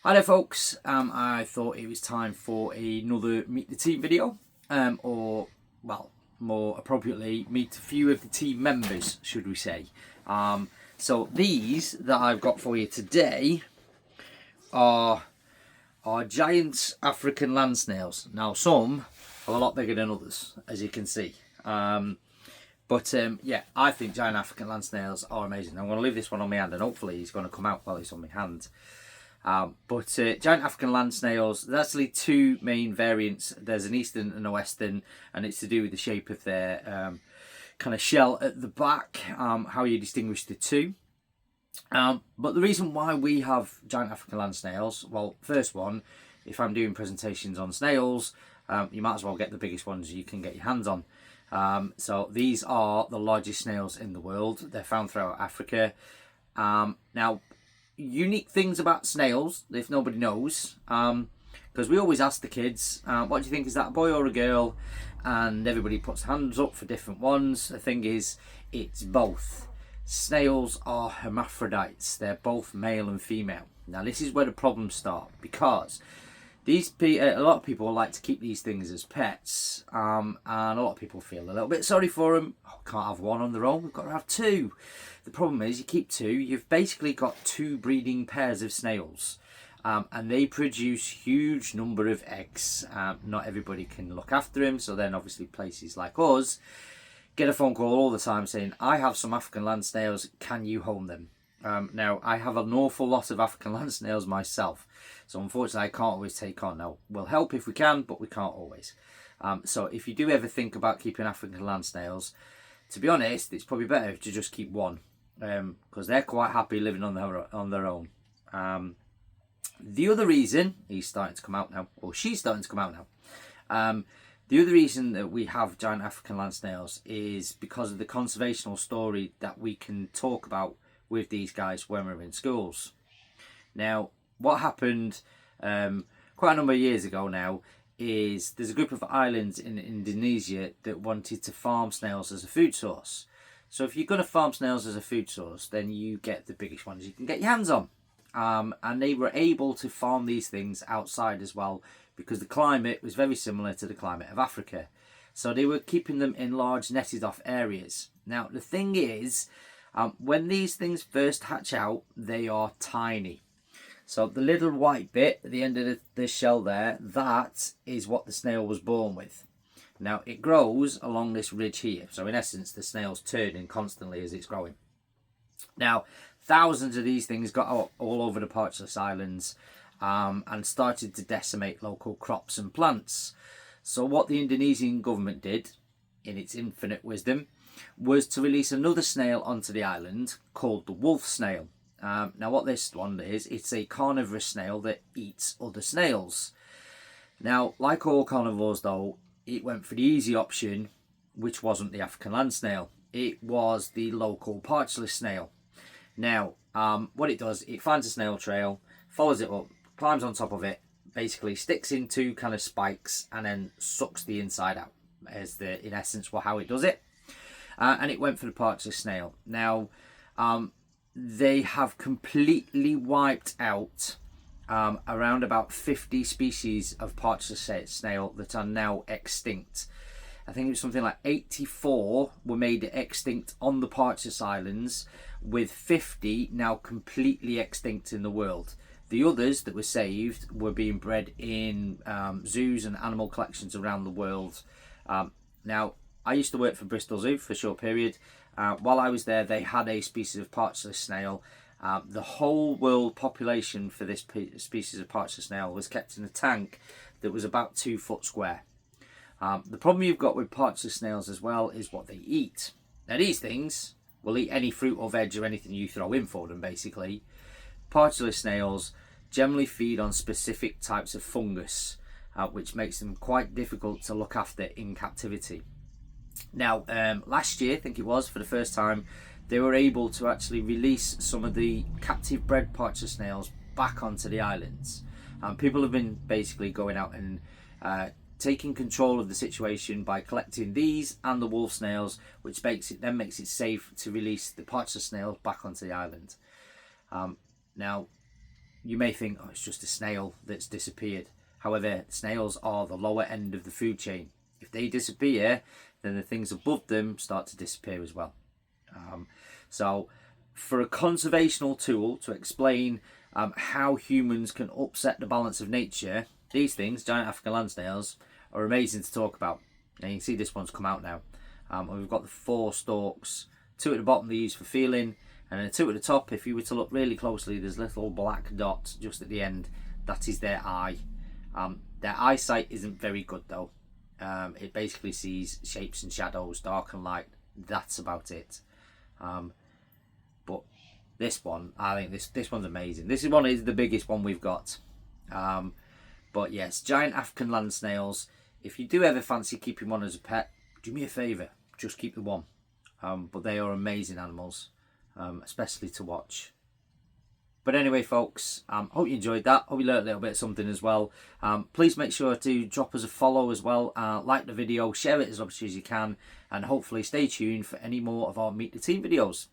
Hi there folks, I thought it was time for another Meet the Team video, or well, more appropriately, meet a few of the team members, should we say. So these that I've got for you today are giant African land snails. Now some are a lot bigger than others, as you can see. Yeah, I think giant African land snails are amazing. I'm going to leave this one on my hand and hopefully he's going to come out while it's on my hand. Giant African land snails, there's actually two main variants. There's an eastern and a western, and it's to do with the shape of their kind of shell at the back, how you distinguish the two. But the reason why we have giant African land snails, well, first one, if I'm doing presentations on snails, you might as well get the biggest ones you can get your hands on. So these are the largest snails in the world. They're found throughout Africa. Now, unique things about snails, if nobody knows, because we always ask the kids, what do you think, is that a boy or a girl? And everybody puts hands up for different ones. The thing is, it's both. Snails are hermaphrodites. They're both male and female. Now this is where the problems start, because a lot of people like to keep these things as pets, and a lot of people feel a little bit sorry for them. Oh, can't have one on their own, we've got to have two. The problem is, you keep two, you've basically got two breeding pairs of snails, and they produce huge number of eggs. Not everybody can look after them, so then obviously places like us get a phone call all the time saying, I have some African land snails, can you home them? Now, I have an awful lot of African land snails myself, so unfortunately I can't always take on. Now, we'll help if we can, but we can't always. So if you do ever think about keeping African land snails, to be honest, it's probably better to just keep one, because they're quite happy living on their own. The other reason, he's starting to come out now, or she's starting to come out now. The other reason that we have giant African land snails is because of the conservational story that we can talk about with these guys when we're in schools. Now, what happened quite a number of years ago now is there's a group of islands in Indonesia that wanted to farm snails as a food source. So if you're going to farm snails as a food source, then you get the biggest ones you can get your hands on. And they were able to farm these things outside as well, because the climate was very similar to the climate of Africa. So they were keeping them in large netted off areas. Now the thing is, when these things first hatch out, they are tiny. So the little white bit at the end of the shell there, that is what the snail was born with. Now it grows along this ridge here. So in essence, the snail's turning constantly as it's growing. Now, thousands of these things got out all over the Parchless Islands, and started to decimate local crops and plants. So what the Indonesian government did, in its infinite wisdom, was to release another snail onto the island called the wolf snail. Now what this one is, it's a carnivorous snail that eats other snails. Now, like all carnivores though, it went for the easy option, which wasn't the African land snail. It was the local parchless snail. Now, what it does, it finds a snail trail, follows it up, climbs on top of it, basically sticks in two kind of spikes and then sucks the inside out, as in essence how it does it. And it went for the parchless snail. Now, they have completely wiped out around about 50 species of parchless snail that are now extinct. I think it was something like 84 were made extinct on the Parchless Islands, with 50 now completely extinct in the world. The others that were saved were being bred in zoos and animal collections around the world. Now, I used to work for Bristol Zoo for a short period. While I was there, they had a species of parchless snail. The whole world population for this species of parchless snail was kept in a tank that was about 2 foot square. The problem you've got with parchless snails as well is what they eat. Now these things will eat any fruit or veg or anything you throw in for them, basically. Parchless snails generally feed on specific types of fungus, which makes them quite difficult to look after in captivity. Now, last year, I think it was, for the first time, they were able to actually release some of the captive bred parchless snails back onto the islands. People have been basically going out and taking control of the situation by collecting these and the wolf snails, which makes it safe to release the parchless snails back onto the island. Now, you may think, oh, it's just a snail that's disappeared. However, snails are the lower end of the food chain. If they disappear, then the things above them start to disappear as well. So for a conservational tool to explain how humans can upset the balance of nature, these things, giant African land snails, are amazing to talk about. Now you can see this one's come out now. And we've got the 4 stalks, 2 at the bottom they use for feeling, and then 2 at the top. If you were to look really closely, there's a little black dot just at the end. That is their eye. Their eyesight isn't very good though. It basically sees shapes and shadows, dark and light. That's about it. But this one, I think this one's amazing. This one is the biggest one we've got. But yes, giant African land snails. If you do ever fancy keeping one as a pet, do me a favour, just keep the one. But they are amazing animals, especially to watch. But anyway, folks, hope you enjoyed that. Hope you learned a little bit of something as well. Please make sure to drop us a follow as well. Like the video, share it as much as you can, and hopefully stay tuned for any more of our Meet the Team videos.